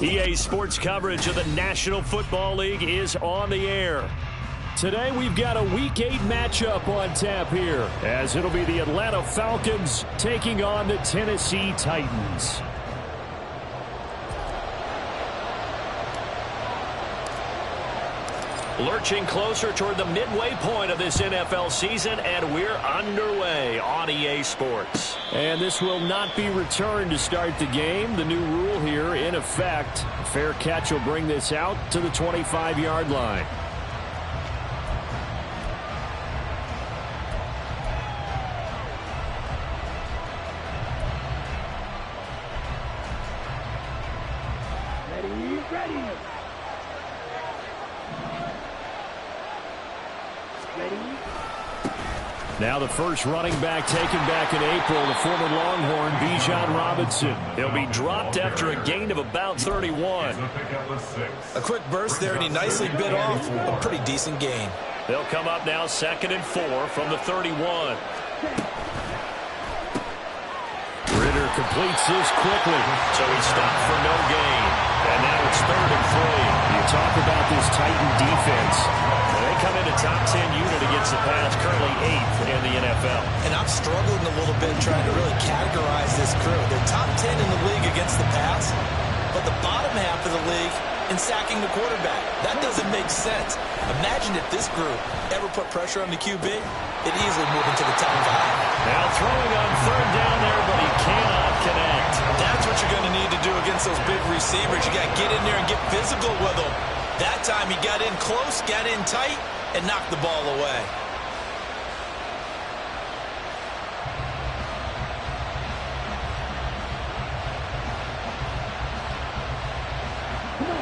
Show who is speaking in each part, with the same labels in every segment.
Speaker 1: EA Sports coverage of the National Football League is on the air. Today we've got a Week 8 matchup on tap here, as it'll be the Atlanta Falcons taking on the Tennessee Titans. Lurching closer toward the midway point of this NFL season, and we're underway on EA Sports. And this will not be returned to start the game. The new rule here in effect. A fair catch will bring this out to the 25-yard line. Now the first running back taken back in April, the former Longhorn, Bijan Robinson. He'll be dropped after a gain of about 31.
Speaker 2: A quick burst there, and he nicely bit off a pretty decent gain.
Speaker 1: They'll come up now 2nd and 4 from the 31. Ritter completes this quickly, so he stopped for no gain. And now it's 3rd and 3. You talk about this Titan defense. They come in a top 10 unit against the pass, currently 8th in the NFL.
Speaker 2: And I'm struggling a little bit trying to really categorize this crew. They're top 10 in the league against the pass, but the bottom half of the league in sacking the quarterback. That doesn't make sense. Imagine if this group ever put pressure on the QB, it'd easily move into the top 5.
Speaker 1: Now throwing on 3rd down there, but he cannot connect.
Speaker 2: That's what you're going to need to do against those big receivers. You got to get in there and get physical with them. That time he got in close, got in tight, and knocked the ball away.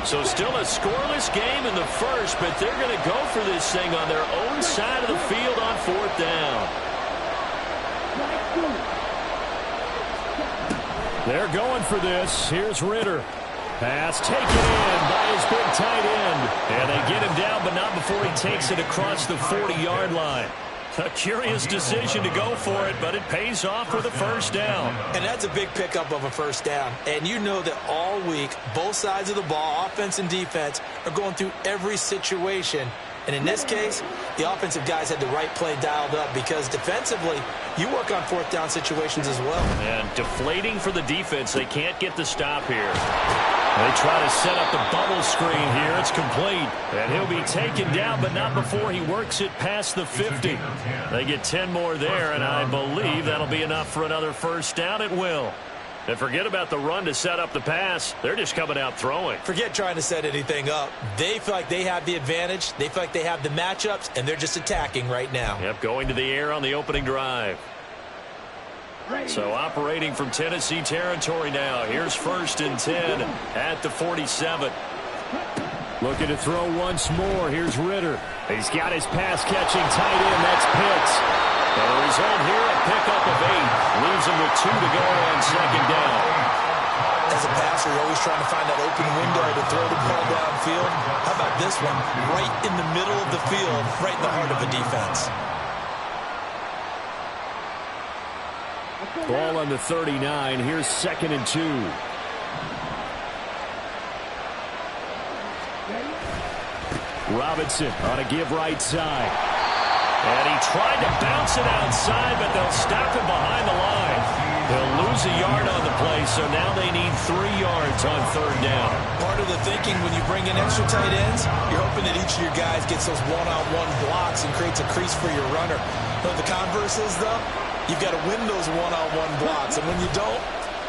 Speaker 1: So still a scoreless game in the first, but they're going to go for this thing on their own side of the field on 4th down. They're going for this. Here's Ritter. Pass taken in by his big tight end. And they get him down, but not before he takes it across the 40-yard line. A curious decision to go for it, but it pays off with a 1st down.
Speaker 2: And that's a big pickup of a 1st down. And you know that all week, both sides of the ball, offense and defense, are going through every situation. And in this case, the offensive guys had the right play dialed up because defensively, you work on 4th down situations as well.
Speaker 1: And deflating for the defense. They can't get the stop here. They try to set up the bubble screen here. It's complete. And he'll be taken down, but not before he works it past the 50. They get 10 more there, and I believe that'll be enough for another 1st down. It will. And forget about the run to set up the pass. They're just coming out throwing.
Speaker 2: Forget trying to set anything up. They feel like they have the advantage. They feel like they have the matchups, and they're just attacking right now.
Speaker 1: Yep, going to the air on the opening drive. So operating from Tennessee territory now. Here's 1st and 10 at the 47. Looking to throw once more. Here's Ritter. He's got his pass-catching tight end. That's Pitts. And the result here, a pickup of 8. Leaves him with 2 to go on 2nd down.
Speaker 2: As a passer, you're always trying to find that open window to throw the ball downfield. How about this one? Right in the middle of the field, right in the heart of the defense.
Speaker 1: Ball on the 39. Here's 2nd and 2. Robinson on a give right side. And he tried to bounce it outside, but they'll stop him behind the line. They'll lose a yard on the play, so now they need 3 yards on 3rd down.
Speaker 2: Part of the thinking when you bring in extra tight ends, you're hoping that each of your guys gets those one-on-one blocks and creates a crease for your runner. But the converse is, though, you've got to win those one-on-one blocks, and when you don't,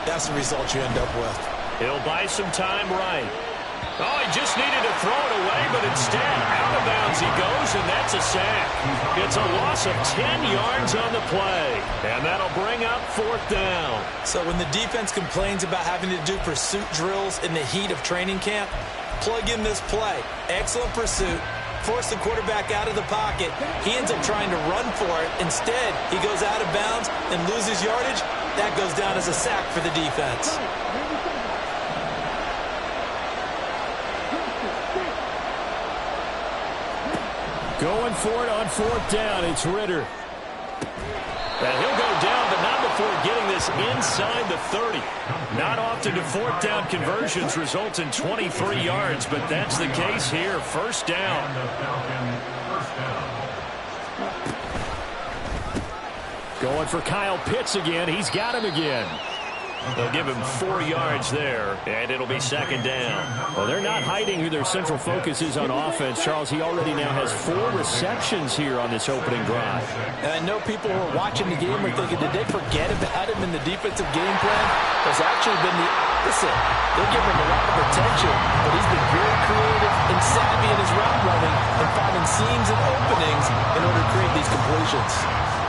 Speaker 2: that's the result you end up with.
Speaker 1: He'll buy some time right. Oh, he just needed to throw it away, but instead, out of bounds he goes, and that's a sack. It's a loss of 10 yards on the play, and that'll bring up 4th down.
Speaker 2: So when the defense complains about having to do pursuit drills in the heat of training camp, plug in this play. Excellent pursuit. Force the quarterback out of the pocket. He ends up trying to run for it. Instead, he goes out of bounds and loses yardage. That goes down as a sack for the defense.
Speaker 1: Going for it on 4th down. It's Ritter. And he'll go down, but not before getting this this inside the 30. Not often do fourth down conversions result in 23 yards, but that's the case here. First down.
Speaker 3: Going for Kyle Pitts again. He's got him again.
Speaker 1: They'll give him 4 yards there, and it'll be second down.
Speaker 3: Well, they're not hiding who their central focus is on offense. Charles, he already now has 4 receptions here on this opening drive.
Speaker 2: And I know people who are watching the game are thinking, did they forget about him in the defensive game plan? It's actually been the opposite. They're giving him a lot of attention, but he's been very creative and savvy in his route running and finding seams and openings in order to create these completions.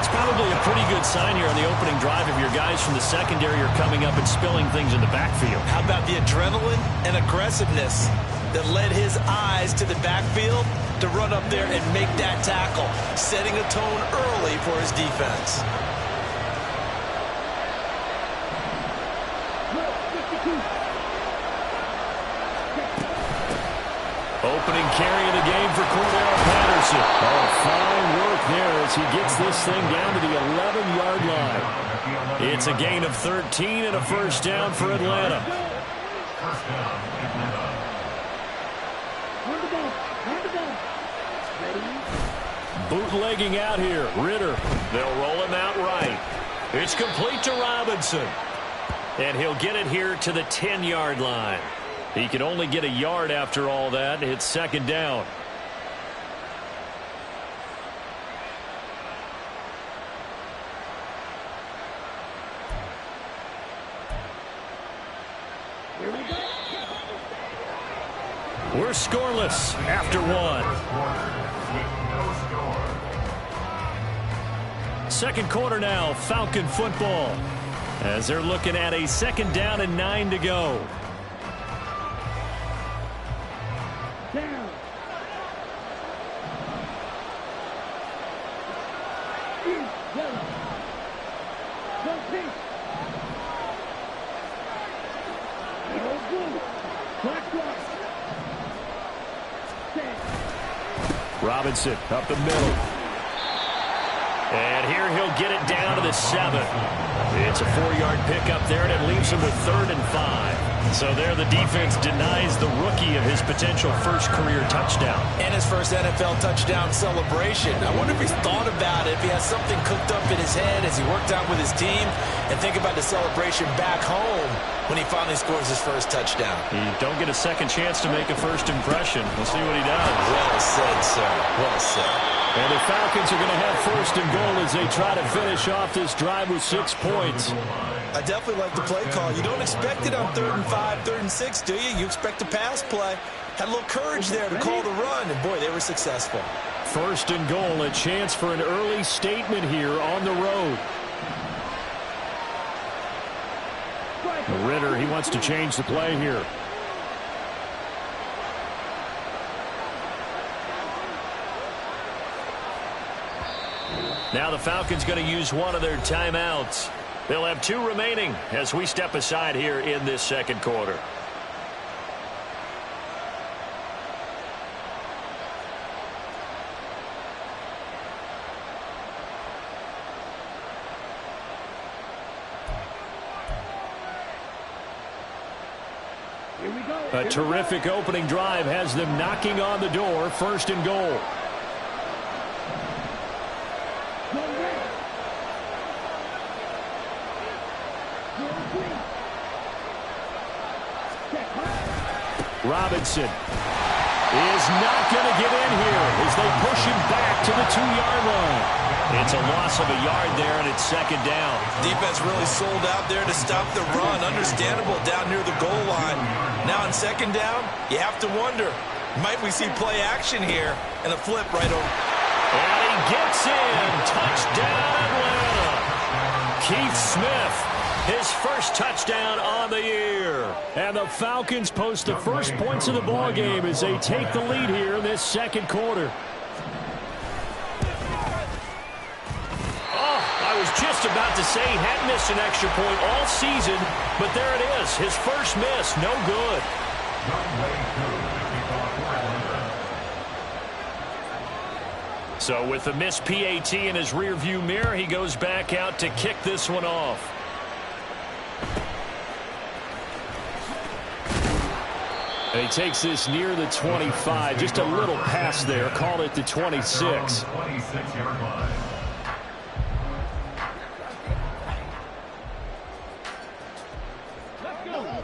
Speaker 1: It's probably a pretty good sign here on the opening drive if your guys from the secondary are coming up and spilling things in the backfield.
Speaker 2: How about the adrenaline and aggressiveness that led his eyes to the backfield to run up there and make that tackle, setting a tone early for his defense.
Speaker 1: Opening carry of the game for Cordell Patterson.
Speaker 3: Oh, fine work there as he gets this thing down to the 11-yard line.
Speaker 1: It's a gain of 13 and a first down for Atlanta.
Speaker 3: Bootlegging out here. Ritter.
Speaker 1: They'll roll him out right. It's complete to Robinson. And he'll get it here to the 10-yard line. He can only get a yard after all that. It's second down. We're scoreless after one. Second quarter now, Falcon football. As they're looking at a second down and 9 to go.
Speaker 3: Robinson up the middle.
Speaker 1: And here he'll get it down to the 7. It's a 4-yard pickup there, and it leaves him with 3rd and 5. So there the defense denies the rookie of his potential first career touchdown.
Speaker 2: And his first NFL touchdown celebration. I wonder if he's thought about it, if he has something cooked up in his head as he worked out with his team, and think about the celebration back home when he finally scores his first touchdown.
Speaker 1: You don't get a second chance to make a first impression. We'll see what he does.
Speaker 2: Well said, sir. Well said.
Speaker 3: And the Falcons are going to have first and goal as they try to finish off this drive with 6 points.
Speaker 2: I definitely like the play call. You don't expect it on 3rd and 5, 3rd and 6, do you? You expect a pass play. Had a little courage there to call the run, and boy, they were successful.
Speaker 3: First and goal, a chance for an early statement here on the road. Ritter, he wants to change the play here.
Speaker 1: Now the Falcons going to use one of their timeouts. They'll have 2 remaining as we step aside here in this second quarter.
Speaker 3: A terrific opening drive has them knocking on the door. First and goal. Robinson is not going to get in here as they push him back to the 2-yard line.
Speaker 1: It's a loss of a yard there, and it's second down.
Speaker 2: Defense really sold out there to stop the run. Understandable down near the goal line. Now on second down, you have to wonder, might we see play action here and a flip right over.
Speaker 1: And he gets in. Touchdown, Atlanta. Keith Smith, his first touchdown on the year.
Speaker 3: And the Falcons post the first points of the ball game as they take the lead here in this second quarter.
Speaker 1: I was just about to say he hadn't missed an extra point all season, but there it is. His first miss, no good. So with the missed PAT in his rearview mirror, he goes back out to kick this one off.
Speaker 3: And he takes this near the 25. Just a little pass there. Called it the 26.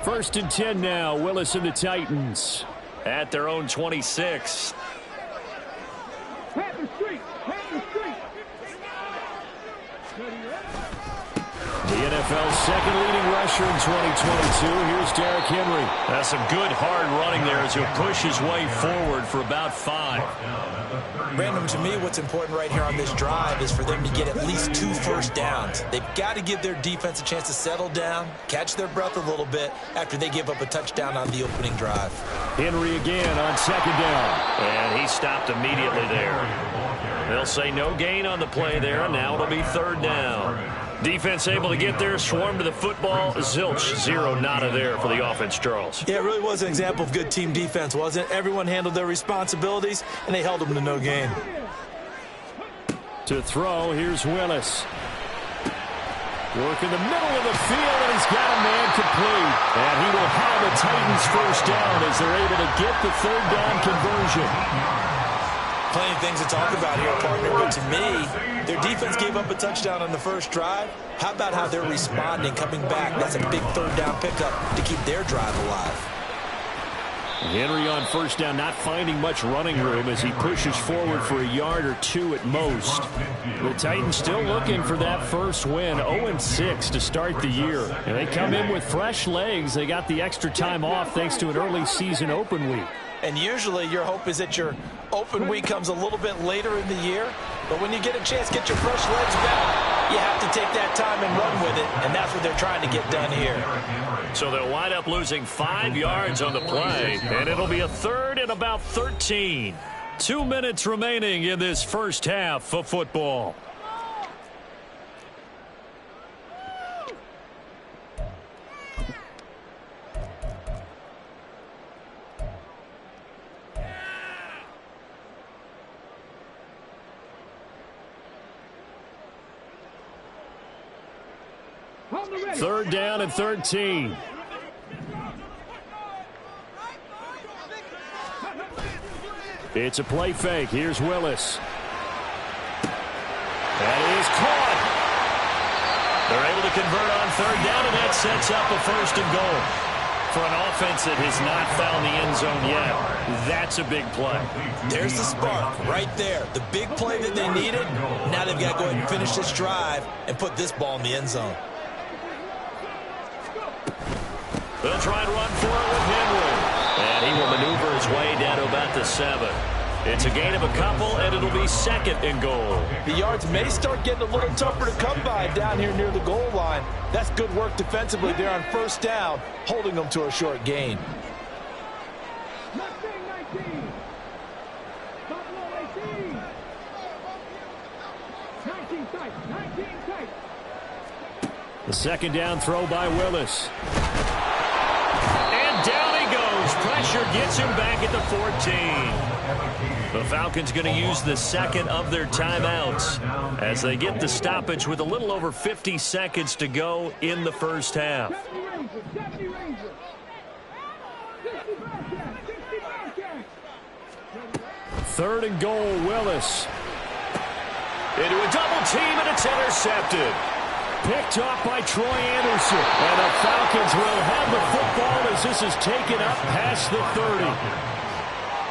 Speaker 3: First and 10 now. Willis and the Titans
Speaker 1: at their own 26.
Speaker 3: The NFL's second leading rusher in 2022. Here's Derrick Henry.
Speaker 1: That's some good hard running there as he'll push his way forward for about 5.
Speaker 2: Random, to me, what's important right here on this drive is for them to get at least 2 first downs. They've got to give their defense a chance to settle down, catch their breath a little bit after they give up a touchdown on the opening drive.
Speaker 3: Henry again on second down.
Speaker 1: And he stopped immediately there. They'll say no gain on the play there, and now it'll be third down. Defense able to get there, swarm to the football. Zilch, 0 nada there for the offense, Charles.
Speaker 2: Yeah, it really was an example of good team defense, wasn't it? Everyone handled their responsibilities, and they held them to no gain.
Speaker 3: To throw, here's Willis. Work in the middle of the field, and he's got a man complete. And he will have a Titans first down as they're able to get the third down conversion.
Speaker 2: Plenty of things to talk about here, partner, but to me, their defense gave up a touchdown on the first drive. How about how they're responding, coming back? That's a big third down pickup to keep their drive alive.
Speaker 3: Henry on first down, not finding much running room as he pushes forward for a yard or 2 at most. The Titans still looking for that first win, 0-6 to start the year. And they come in with fresh legs. They got the extra time off thanks to an early season open week.
Speaker 2: And usually your hope is that your open week comes a little bit later in the year. But when you get a chance to get your fresh legs back, you have to take that time and run with it. And that's what they're trying to get done here.
Speaker 1: So they'll wind up losing 5 yards on the play. And it'll be a third and about 13. 2 minutes remaining in this first half of football.
Speaker 3: Third down and 13. It's a play fake. Here's Willis. That is caught.
Speaker 1: They're able to convert on third down, and that sets up a first and goal. For an offense that has not found the end zone yet, that's a big play.
Speaker 2: There's the spark right there. The big play that they needed. Now they've got to go ahead and finish this drive and put this ball in the end zone.
Speaker 1: They'll try and run for it with Henry. And he will maneuver his way down to about the 7. It's a gain of a couple, and it'll be second and goal.
Speaker 2: The yards may start getting a little tougher to come by down here near the goal line. That's good work defensively there on first down, holding them to a short gain.
Speaker 3: The second down throw by Willis.
Speaker 1: And down he goes. Pressure gets him back at the 14. The Falcons going to use the second of their timeouts as they get the stoppage with a little over 50 seconds to go in the first half.
Speaker 3: Third and goal, Willis.
Speaker 1: Into a double team, and it's intercepted.
Speaker 3: Picked off by Troy Anderson. And the Falcons will have the football as this is taken up past the 30.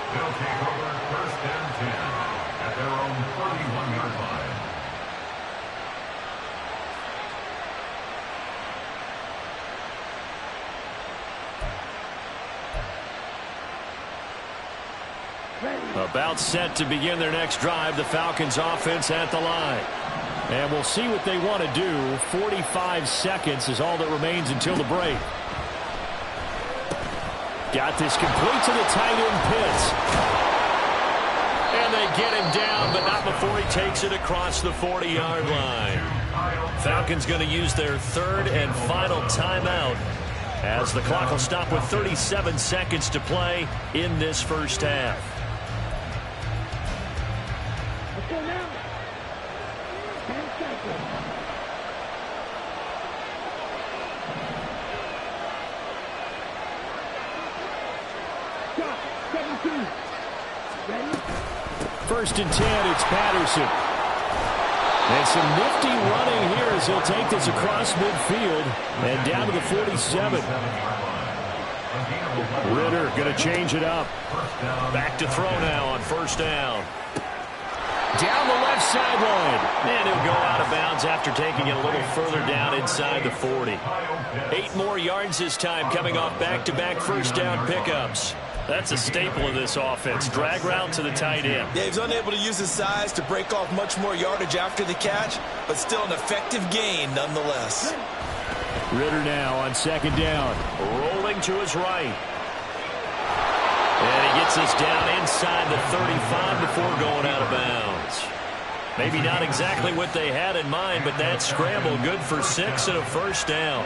Speaker 4: They'll take over first and 10 at their own 31-yard line.
Speaker 3: About set to begin their next drive, the Falcons offense at the line. And we'll see what they want to do. 45 seconds is all that remains until the break. Got this complete to the tight end Pitts.
Speaker 1: And they get him down, but not before he takes it across the 40-yard line. Falcons going to use their third and final timeout as the clock will stop with 37 seconds to play in this first half.
Speaker 3: First and 10, it's Patterson. And some nifty running here as he'll take this across midfield and down to the 47. Ritter going to change it up.
Speaker 1: Back to throw now on first down.
Speaker 3: Down the left sideline.
Speaker 1: And he'll go out of bounds after taking it a little further down inside the 40. 8 more yards this time coming off back-to-back first down pickups. That's a staple of this offense. Drag route to the tight end.
Speaker 2: Yeah, he's unable to use his size to break off much more yardage after the catch, but still an effective gain nonetheless.
Speaker 3: Ritter now on second down.
Speaker 1: Rolling to his right. And he gets us down inside the 35 before going out of bounds. Maybe not exactly what they had in mind, but that scramble good for 6 and a first down.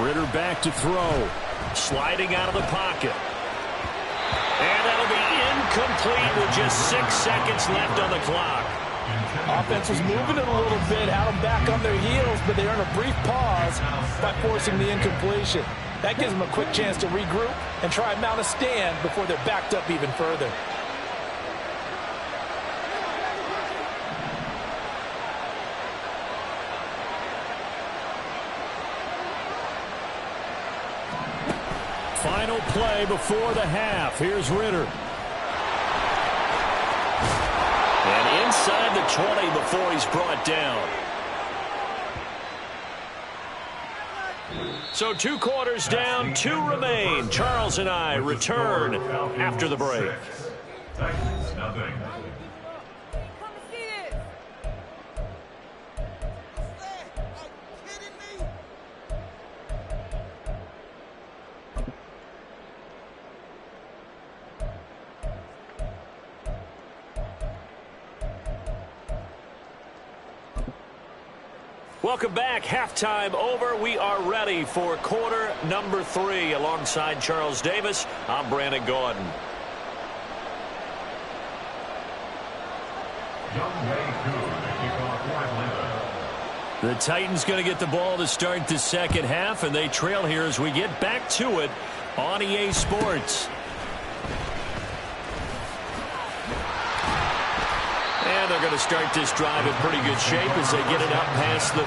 Speaker 3: Ritter back to throw.
Speaker 1: Sliding out of the pocket. And that'll be incomplete with just 6 seconds left on the clock.
Speaker 2: Offense was moving it a little bit, had them back on their heels, but they earned a brief pause by forcing the incompletion. That gives them a quick chance to regroup and try and mount a stand before they're backed up even further.
Speaker 3: Final play before the half. Here's Ritter.
Speaker 1: And inside the 20 before he's brought down. So 2 quarters down, 2 remain. Charles and I return after the break.
Speaker 4: Titans, nothing.
Speaker 1: Welcome back. Halftime over. We are ready for quarter number 3. Alongside Charles Davis, I'm Brandon Gordon. The Titans going to get the ball to start the second half, and they trail here as we get back to it on EA Sports. And they're going to start this drive in pretty good shape as they get it up past the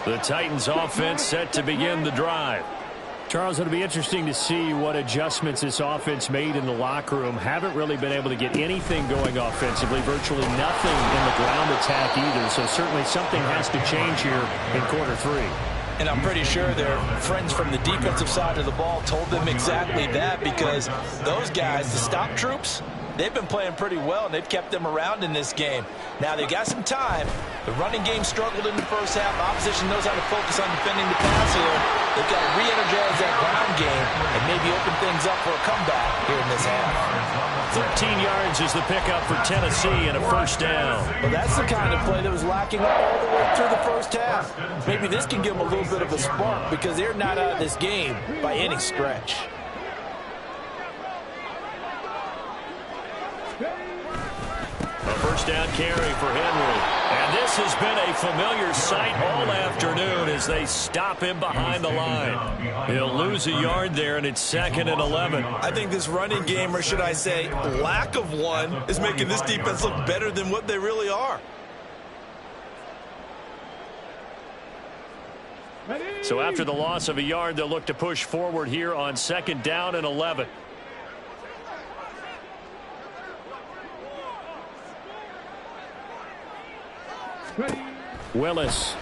Speaker 1: 30. The Titans offense set to begin the drive.
Speaker 3: Charles, it'll be interesting to see what adjustments this offense made in the locker room. Haven't really been able to get anything going offensively, virtually nothing in the ground attack either. So certainly something has to change here in quarter 3.
Speaker 2: And I'm pretty sure their friends from the defensive side of the ball told them exactly that, because those guys, the stop troops, they've been playing pretty well, and they've kept them around in this game. Now, they've got some time. The running game struggled in the first half. Opposition knows how to focus on defending the pass here. They've got to re-energize that ground game and maybe open things up for a comeback here in this half.
Speaker 1: 13 yards is the pickup for Tennessee and a first down.
Speaker 2: Well, that's the kind of play that was lacking all the way through the first half. Maybe this can give them a little bit of a spark, because they're not out of this game by any stretch.
Speaker 1: A first down carry for Henry. And this has been a familiar sight all afternoon as they stop him behind the line. He'll lose a yard there, and it's 2nd and 11.
Speaker 2: I think this running game, or should I say lack of one, is making this defense look better than what they really are.
Speaker 1: So after the loss of a yard, they'll look to push forward here on 2nd down and 11.
Speaker 3: Willis.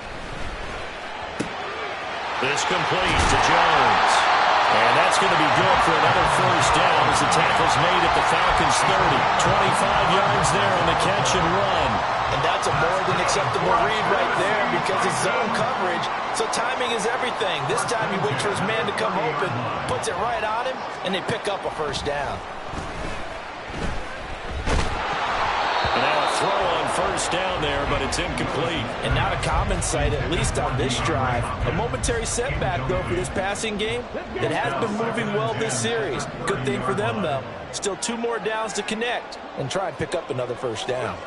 Speaker 1: This complete to Jones. And that's going to be good for another first down as the tackle's made at the Falcons' 30. 25 yards there on the catch and run.
Speaker 2: And that's a more than acceptable read right there, because it's zone coverage, so timing is everything. This time he waits for his man to come open, puts it right on him, and they pick up a first down.
Speaker 1: And now a throw on first down there, but it's incomplete.
Speaker 2: And not a common sight, at least on this drive. A momentary setback, though, for this passing game that has been moving well this series. Good thing for them, though. Still 2 more downs to connect and try and pick up another first down.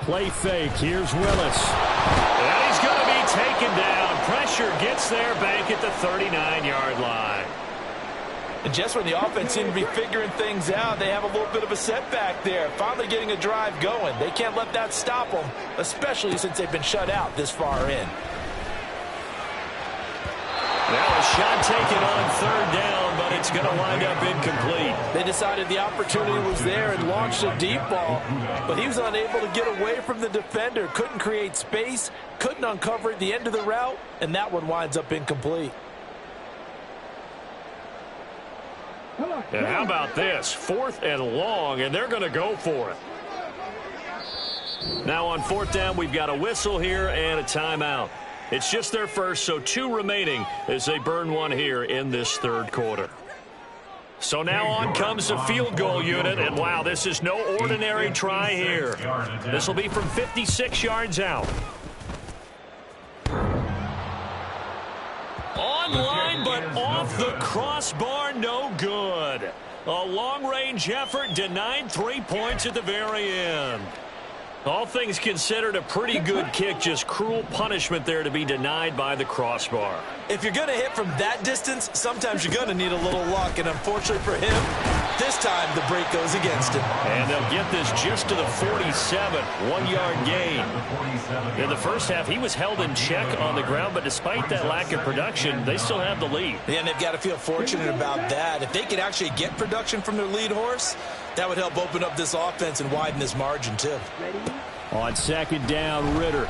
Speaker 3: Play fake. Here's Willis.
Speaker 1: And he's going to be taken down. Pressure gets there back at the 39-yard line.
Speaker 2: And just when the offense seemed to be figuring things out, they have a little bit of a setback there. Finally getting a drive going. They can't let that stop them, especially since they've been shut out this far in.
Speaker 1: Now a shot taken on third down, but it's going to wind up incomplete.
Speaker 2: They decided the opportunity was there and launched a deep ball, but he was unable to get away from the defender. Couldn't create space, couldn't uncover at the end of the route, and that one winds up incomplete.
Speaker 1: And how about this? 4th and long, and they're going to go for it. Now on 4th down, we've got a whistle here and a timeout. It's just their first, so 2 remaining as they burn one here in this 3rd quarter. So now on comes the field goal unit, and wow, this is no ordinary try here. This will be from 56 yards out. Online, but off the crossbar, no good. A long-range effort denied 3 points at the very end. All things considered, a pretty good kick, just cruel punishment there to be denied by the crossbar.
Speaker 2: If you're going to hit from that distance, sometimes you're going to need a little luck, and unfortunately for him, this time the break goes against him.
Speaker 1: And they'll get this just to the 47, 1-yard gain. In the first half, he was held in check on the ground, but despite that lack of production, they still have the lead.
Speaker 2: Yeah, and they've got to feel fortunate about that. If they could actually get production from their lead horse, that would help open up this offense and widen this margin too.
Speaker 3: On 2nd down, Ritter.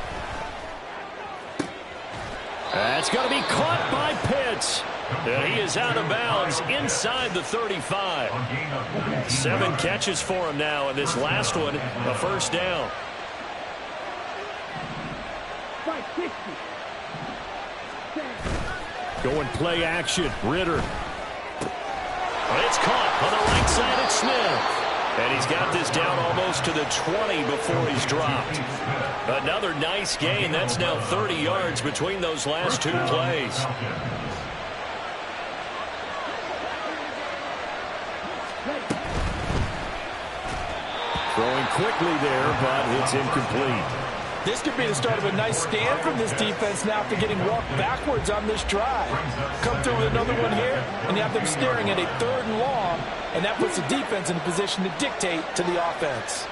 Speaker 3: That's going to be caught by Pitts. And he is out of bounds inside the 35. 7 catches for him now, and this last one, a first down. Going play action. Ritter.
Speaker 1: It's caught on the right side of Smith. And he's got this down almost to the 20 before he's dropped. Another nice gain. That's now 30 yards between those last 2 plays.
Speaker 3: Throwing quickly there, but it's incomplete.
Speaker 2: This could be the start of a nice stand from this defense now after getting walked backwards on this drive. Come through with another one here, and you have them staring at a 3rd and long, and that puts the defense in a position to dictate to the offense.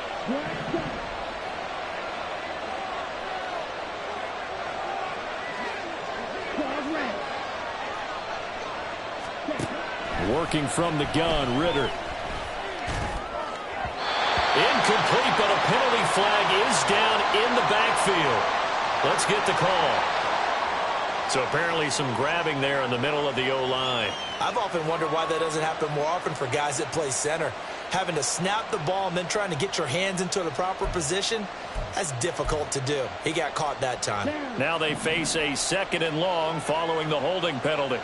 Speaker 3: Working from the gun, Ritter.
Speaker 1: Incomplete, but a penalty flag is down in the backfield. Let's get the call. So apparently some grabbing there in the middle of the O-line.
Speaker 2: I've often wondered why that doesn't happen more often for guys that play center. Having to snap the ball and then trying to get your hands into the proper position, that's difficult to do. He got caught that time.
Speaker 1: Now they face a 2nd and long following the holding penalty.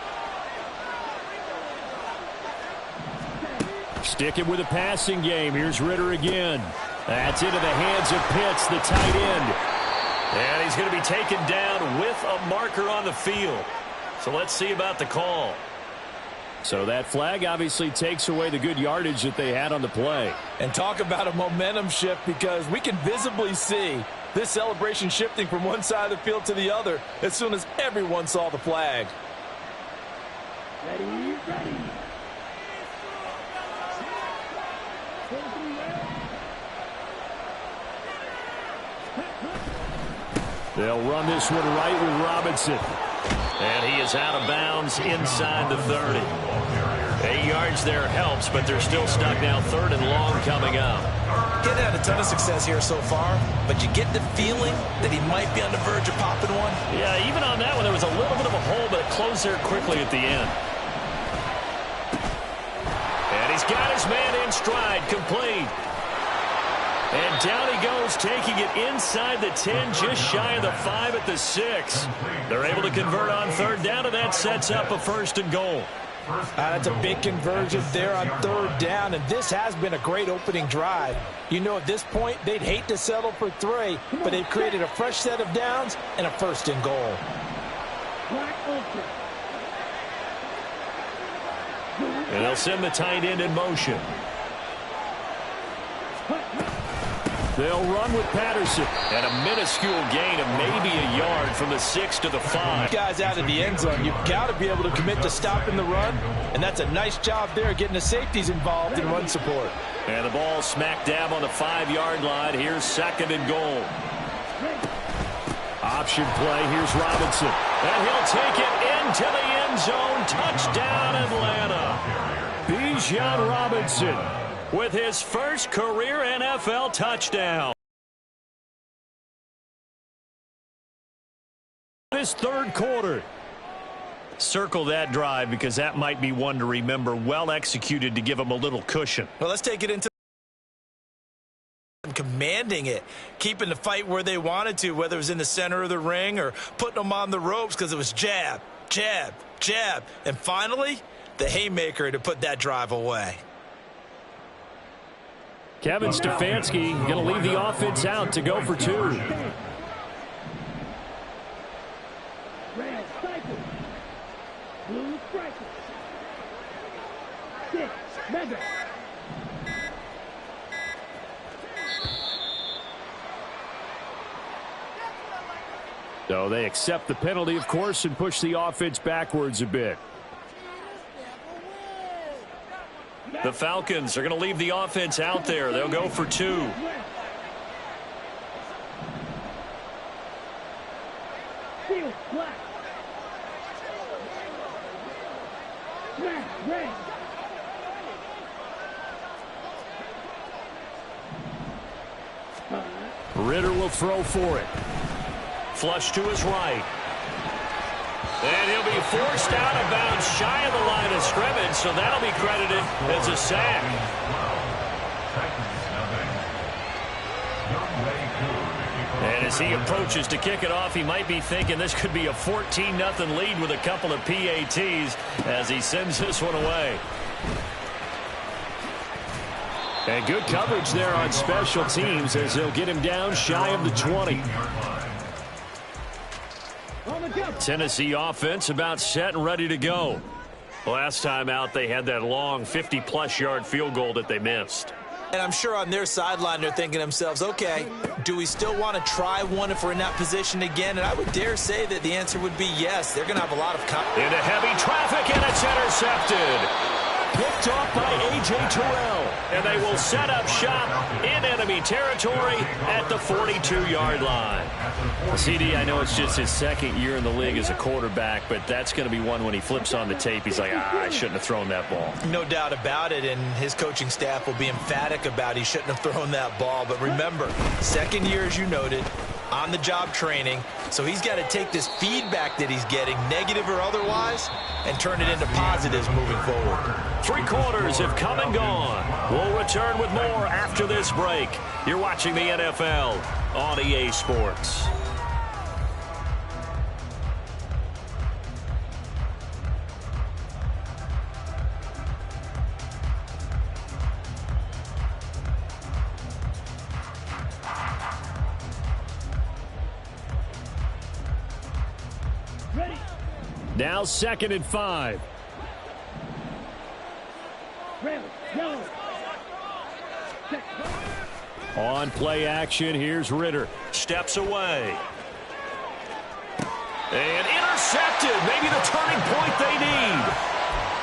Speaker 3: Sticking with a passing game. Here's Ritter again. That's into the hands of Pitts, the tight end.
Speaker 1: And he's going to be taken down with a marker on the field. So let's see about the call.
Speaker 3: So that flag obviously takes away the good yardage that they had on the play.
Speaker 2: And talk about a momentum shift, because we can visibly see this celebration shifting from one side of the field to the other as soon as everyone saw the flag.
Speaker 5: Ready.
Speaker 3: They'll run this one right with Robinson.
Speaker 1: And he is out of bounds inside the 30. 8 yards there helps, but they're still stuck now. 3rd and long coming up.
Speaker 2: Getting had a ton of success here so far, but you get the feeling that he might be on the verge of popping one.
Speaker 1: Yeah, even on that one, there was a little bit of a hole, but it closed there quickly at the end. And he's got his man in stride, complete. And down he goes, taking it inside the 10, just shy of the 5 at the 6. They're able to convert on 3rd down, and that sets up a 1st and goal.
Speaker 2: That's a big conversion there on 3rd down, and this has been a great opening drive. You know, at this point, they'd hate to settle for 3, but they've created a fresh set of downs and a 1st and goal.
Speaker 1: And they'll send the tight end in motion.
Speaker 3: They'll run with Patterson.
Speaker 1: And a minuscule gain of maybe a yard from the 6 to the 5.
Speaker 2: Guys out of the end zone, you've got to be able to commit to stopping the run, and that's a nice job there getting the safeties involved in run support.
Speaker 1: And the ball smack dab on the 5-yard line. Here's 2nd and goal.
Speaker 3: Option play. Here's Robinson.
Speaker 1: And he'll take it into the end zone. Touchdown, Atlanta.
Speaker 3: Bijan Robinson
Speaker 1: with his first career NFL touchdown.
Speaker 3: This third quarter.
Speaker 1: Circle that drive because that might be one to remember. Well executed to give him a little cushion.
Speaker 2: Well, let's take it into commanding it, keeping the fight where they wanted to, whether it was in the center of the ring or putting them on the ropes because it was jab, jab, jab. And finally, the haymaker to put that drive away.
Speaker 3: Kevin Stefanski going to leave the offense out to go for 2. So they accept the penalty, of course, and push the offense backwards a bit.
Speaker 1: The Falcons are going to leave the offense out there. They'll go for 2.
Speaker 3: Ritter will throw for it.
Speaker 1: Flush to his right. And he'll be forced out of bounds shy of the line of scrimmage, so that'll be credited as a sack. And as he approaches to kick it off, he might be thinking this could be a 14-0 lead with a couple of PATs as he sends this one away.
Speaker 3: And good coverage there on special teams as they'll get him down shy of the 20.
Speaker 1: Tennessee offense about set and ready to go. Last time out, they had that long 50-plus yard field goal that they missed.
Speaker 2: And I'm sure on their sideline they're thinking to themselves, okay, do we still want to try one if we're in that position again? And I would dare say that the answer would be yes. They're going to have a lot of confidence.
Speaker 1: Into heavy traffic, and it's intercepted.
Speaker 3: Picked off by A.J. Terrell.
Speaker 1: And they will set up shop in enemy territory at the 42-yard line. CD, I know it's just his 2nd year in the league as a quarterback, but that's going to be one when he flips on the tape. He's like, I shouldn't have thrown that ball.
Speaker 2: No doubt about it, and his coaching staff will be emphatic about he shouldn't have thrown that ball. But remember, 2nd year, as you noted, on-the-job training. So he's got to take this feedback that he's getting, negative or otherwise, and turn it into positives moving forward.
Speaker 1: 3 quarters have come and gone. We'll return with more after this break. You're watching the NFL on EA Sports.
Speaker 3: Now 2nd and 5. On play action, here's Ritter.
Speaker 1: Steps away. And intercepted. Maybe the turning point they need.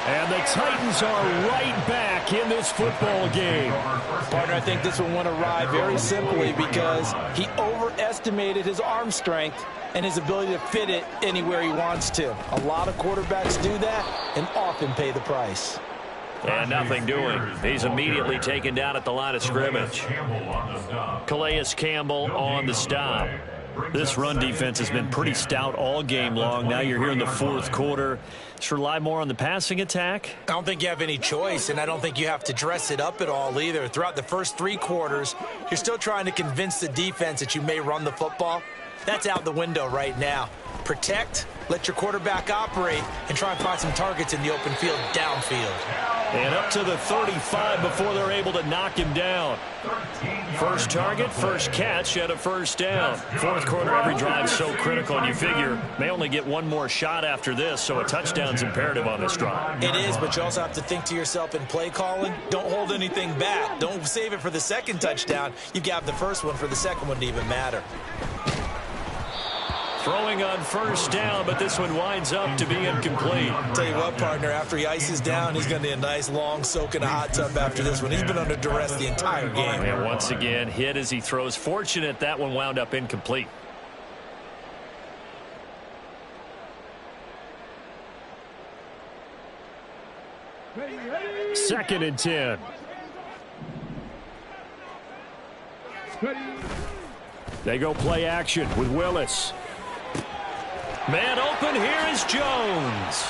Speaker 3: And the Titans are right back in this football game.
Speaker 2: Partner, I think this one went awry very simply because he overestimated his arm strength and his ability to fit it anywhere he wants to. A lot of quarterbacks do that and often pay the price.
Speaker 1: And nothing doing. He's immediately taken down at the line of scrimmage. Calais Campbell on the stop. This run defense has been pretty stout all game long. Now you're here in the 4th quarter. Just rely more on the passing attack.
Speaker 2: I don't think you have any choice, and I don't think you have to dress it up at all either. Throughout the first 3 quarters, you're still trying to convince the defense that you may run the football. That's out the window right now. Protect Let your quarterback operate and try and find some targets in the open field downfield.
Speaker 1: And up to the 35 before they're able to knock him down. First target, first catch, and a first down. Fourth quarter, every drive so critical, and you figure may only get one more shot after this, so a touchdown's imperative on this drive.
Speaker 2: It is, but you also have to think to yourself in play calling, don't hold anything back. Don't save it for the second touchdown. You got the first one for the second one to even matter.
Speaker 1: Throwing on first down, but this one winds up to be incomplete.
Speaker 2: Tell you what, partner, after he ices down, he's going to need a nice long soak in a hot tub after this one. He's been under duress the entire game.
Speaker 1: And once again, hit as he throws. Fortunate that one wound up incomplete.
Speaker 3: Second and 10. They go play action with Willis.
Speaker 1: Man open, here is Jones.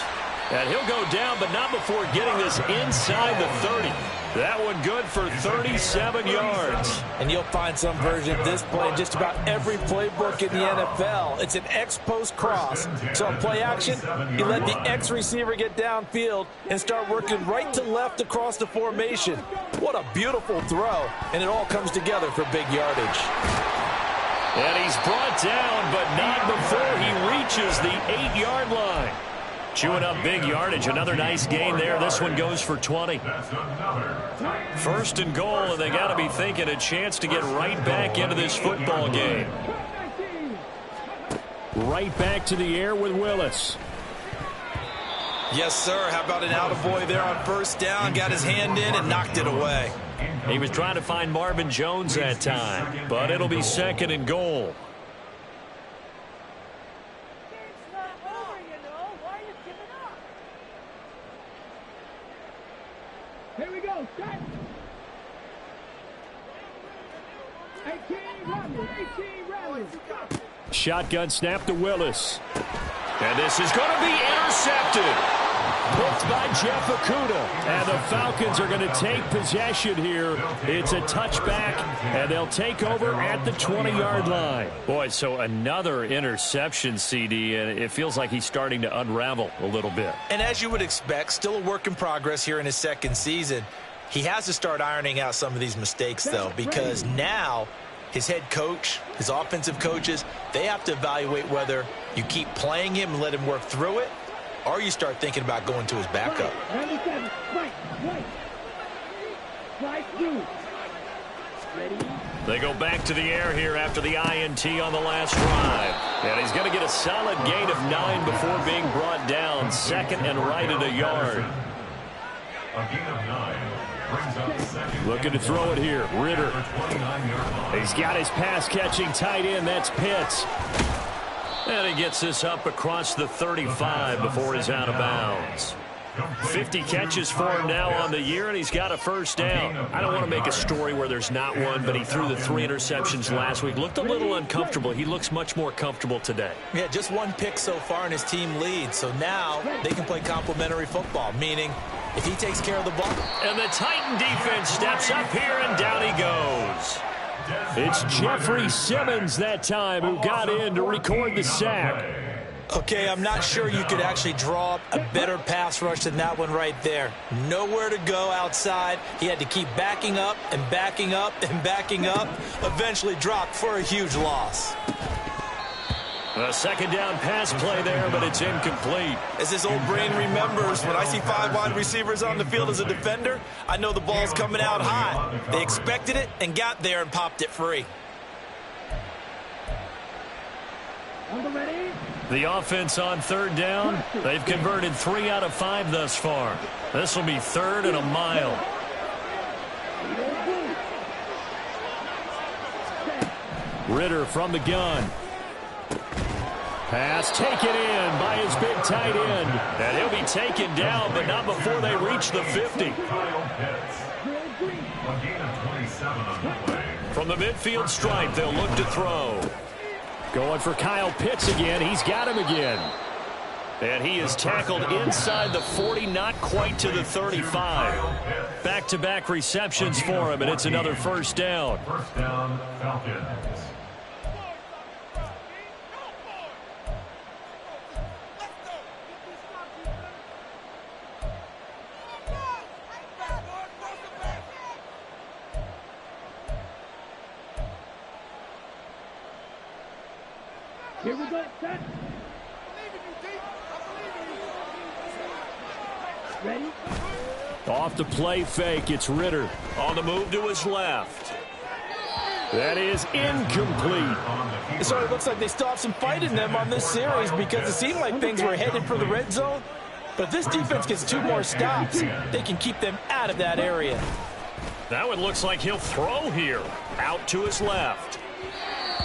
Speaker 1: And he'll go down, but not before getting this inside the 30. That one good for 37 yards.
Speaker 2: And you'll find some version of this play in just about every playbook in the NFL. It's an X-post cross. So on play action, you let the X receiver get downfield and start working right to left across the formation. What a beautiful throw. And it all comes together for big yardage.
Speaker 1: And he's brought down, but not before he reaches the 8-yard line. Chewing up big yardage. Another nice gain there. This one goes for 20. First and goal, and they got to be thinking a chance to get right back into this football game.
Speaker 3: Right back to the air with Willis.
Speaker 2: Yes, sir. How about an attaboy there on first down? Got his hand in and knocked it away.
Speaker 1: He was trying to find Marvin Jones that time, but it'll be second and goal.
Speaker 5: Here we go, set. 18 rally.
Speaker 3: Shotgun snap to Willis.
Speaker 1: And this is going to be intercepted.
Speaker 3: Picked by Jeff Okudah. And the Falcons are going to take possession here. It's a touchback, and they'll take over at the 20-yard line.
Speaker 1: Boy, so another interception, CD, and it feels like he's starting to unravel a little bit.
Speaker 2: And as you would expect, still a work in progress here in his second season. He has to start ironing out some of these mistakes, though, because now his head coach, his offensive coaches, they have to evaluate whether you keep playing him and let him work through it, or you start thinking about going to his backup.
Speaker 1: They go back to the air here after the INT on the last drive. And he's going to get a solid gain of 9 before being brought down. Second and right at a yard.
Speaker 4: A gain of 9 brings up second.
Speaker 3: Looking to throw it here. Ritter. He's got his pass-catching tight end. That's Pitts.
Speaker 1: And he gets this up across the 35 before he's out of bounds. 50 catches for him now on the year, and he's got a first down. I don't want to make a story where there's not one, but he threw the 3 interceptions last week. Looked a little uncomfortable. He looks much more comfortable today.
Speaker 2: Yeah, just 1 pick so far, and his team leads. So now they can play complementary football, meaning if he takes care of the ball.
Speaker 1: And the Titan defense steps up here, and down he goes.
Speaker 3: It's Jeffrey Simmons that time who got in to record the sack.
Speaker 2: Okay, I'm not sure you could actually draw up a better pass rush than that one right there. Nowhere to go outside. He had to keep backing up and backing up and backing up. Eventually dropped for a huge loss.
Speaker 1: A second down pass play there, but it's incomplete.
Speaker 2: As his old brain remembers, when I see 5 wide receivers on the field as a defender, I know the ball's coming out hot. They expected it and got there and popped it free.
Speaker 1: The offense on third down, they've converted 3 out of 5 thus far. This will be 3rd and a mile.
Speaker 3: Ritter from the gun. Pass taken in by his big tight end.
Speaker 1: And he'll be taken down, but not before they reach the 50. From the midfield stripe, they'll look to throw.
Speaker 3: Going for Kyle Pitts again. He's got him again.
Speaker 1: And he is tackled inside the 40, not quite to the 35. Back-to-back receptions for him, and it's another first down.
Speaker 4: First down, Falcons.
Speaker 5: Here we go, set. Ready?
Speaker 3: Off the play fake, it's Ritter.
Speaker 1: On the move to his left.
Speaker 3: That is incomplete.
Speaker 2: So it looks like they still have some fight in them on this series because it seemed like things were headed for the red zone. But if this defense gets 2 more stops, they can keep them out of that area.
Speaker 1: Now it looks like he'll throw here. Out to his left.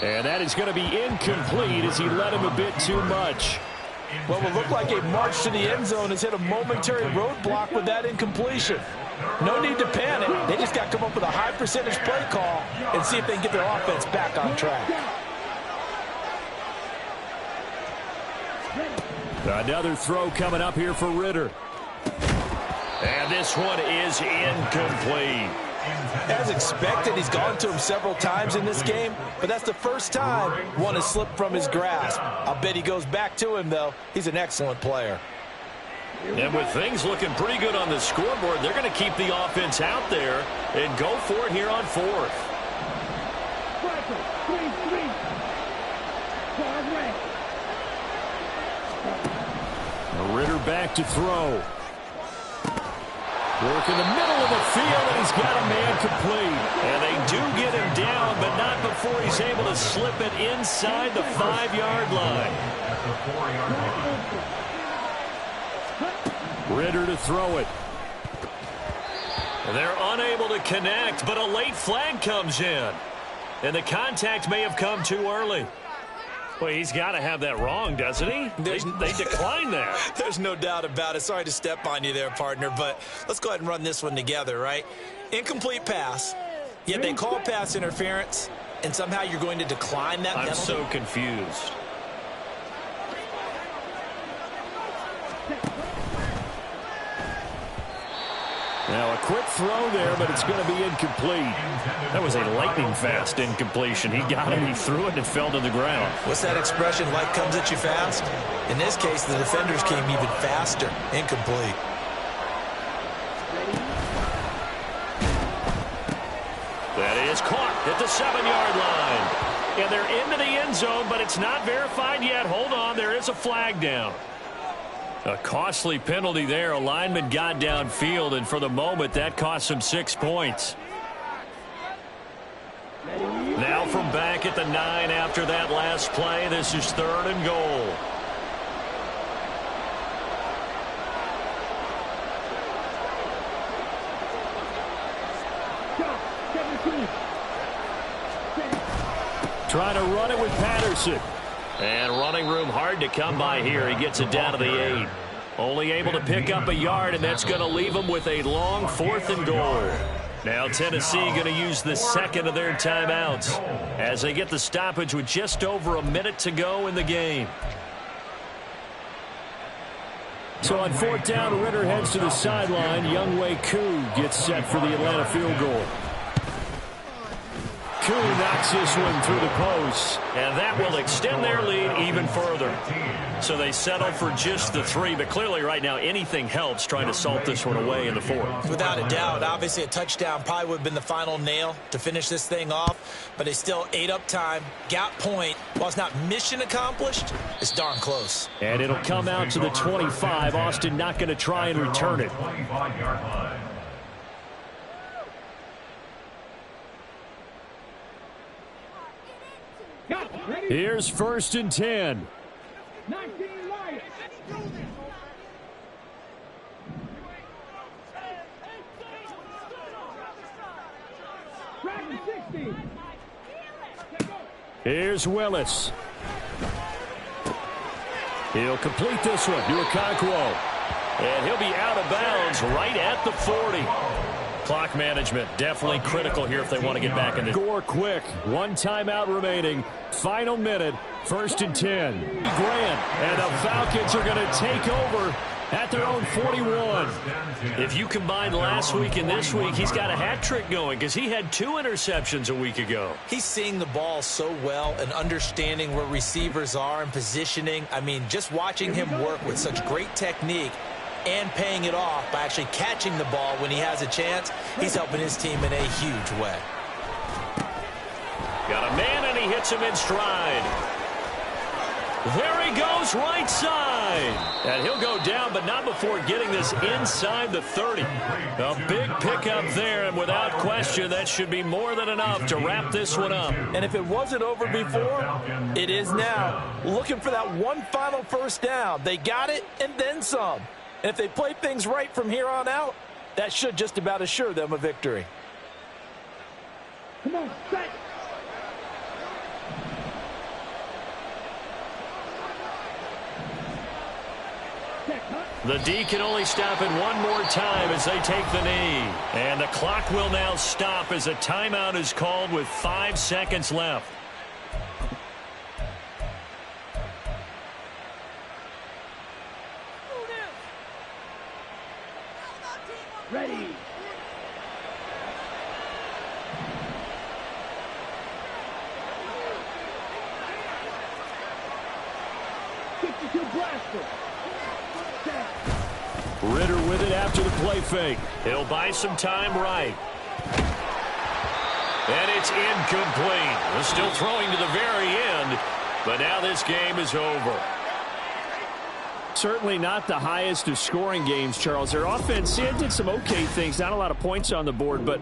Speaker 3: And that is going to be incomplete as he led him a bit too much.
Speaker 2: What will look like a march to the end zone has hit a momentary roadblock with that incompletion. No need to panic. They just got to come up with a high percentage play call and see if they can get their offense back on track.
Speaker 3: Another throw coming up here for Ritter.
Speaker 1: And this one is incomplete.
Speaker 2: As expected, he's gone to him several times in this game, but that's the first time one has slipped from his grasp. I'll bet he goes back to him, though. He's an excellent player.
Speaker 1: And with things looking pretty good on the scoreboard, they're going to keep the offense out there and go for it here on 4th.
Speaker 3: Ritter back to throw. Work in the middle of the field, and he's got a man complete.
Speaker 1: And they do get him down, but not before he's able to slip it inside the 5-yard line.
Speaker 3: Ritter to throw it.
Speaker 1: And they're unable to connect, but a late flag comes in. And the contact may have come too early. Well, he's got to have that wrong, doesn't he? They declined that.
Speaker 2: There's no doubt about it. Sorry to step on you there, partner, but let's go ahead and run this one together, right? Incomplete pass, yet they call pass interference, and somehow you're going to decline that penalty?
Speaker 1: I'm so confused.
Speaker 3: Now a quick throw there, but it's going to be incomplete.
Speaker 1: That was a lightning-fast incompletion. He got it, he threw it, and it fell to the ground.
Speaker 2: What's that expression, light comes at you fast? In this case, the defenders came even faster. Incomplete.
Speaker 1: That is caught at the 7-yard line. And they're into the end zone, but it's not verified yet. Hold on, there is a flag down. A costly penalty there. A lineman got downfield, and for the moment, that cost him 6 points. Now from back at the 9 after that last play, this is 3rd and goal.
Speaker 3: Trying to run it with Patterson.
Speaker 1: And running room hard to come by here. He gets it down to the 8. Only able to pick up a yard, and that's going to leave him with a long 4th and goal. Now Tennessee going to use the second of their timeouts as they get the stoppage with just over a minute to go in the game.
Speaker 3: So on 4th down, Ritter heads to the sideline. Younghoe Koo gets set for the Atlanta field goal. Koo knocks this one through the post.
Speaker 1: And that will extend their lead even further. So they settle for just the 3, but clearly right now anything helps trying to salt this one away in the 4th.
Speaker 2: Without a doubt, obviously a touchdown probably would have been the final nail to finish this thing off, but they still ate up time, got point. While it's not mission accomplished, it's darn close.
Speaker 3: And it'll come out to the 25. Austin not going to try and return it. Here's 1st and 10.
Speaker 5: 19 Lions. Dragon 60.
Speaker 3: Here's Willis. He'll complete this one to Okonkwo.
Speaker 1: And he'll be out of bounds right at the 40. Clock management definitely critical here if they want to get back in the
Speaker 3: score quick. 1 timeout remaining. Final minute. 1st and 10. Grant, and the Falcons are going to take over at their own 41.
Speaker 1: If you combine last week and this week, he's got a hat trick going because he had 2 interceptions a week ago.
Speaker 2: He's seeing the ball so well and understanding where receivers are and positioning. I mean, just watching him work with such great technique and paying it off by actually catching the ball when he has a chance, he's helping his team in a huge way.
Speaker 1: Got a man, and he hits him in stride. There he goes, right side. And he'll go down, but not before getting this inside the 30. A big pickup there, and without question, that should be more than enough to wrap this one up.
Speaker 2: And if it wasn't over before, it is now. Looking for that one final first down. They got it and then some. And if they play things right from here on out, that should just about assure them a victory.
Speaker 5: Come on, set.
Speaker 1: The D can only stop it one more time as they take the knee. And the clock will now stop as a timeout is called with 5 seconds left.
Speaker 5: Ready. Blaster.
Speaker 1: Ritter with it after the play fake. He'll buy some time right. And it's incomplete. They're still throwing to the very end, but now this game is over.
Speaker 3: Certainly not the highest of scoring games, Charles. Their offense did some okay things, not a lot of points on the board, but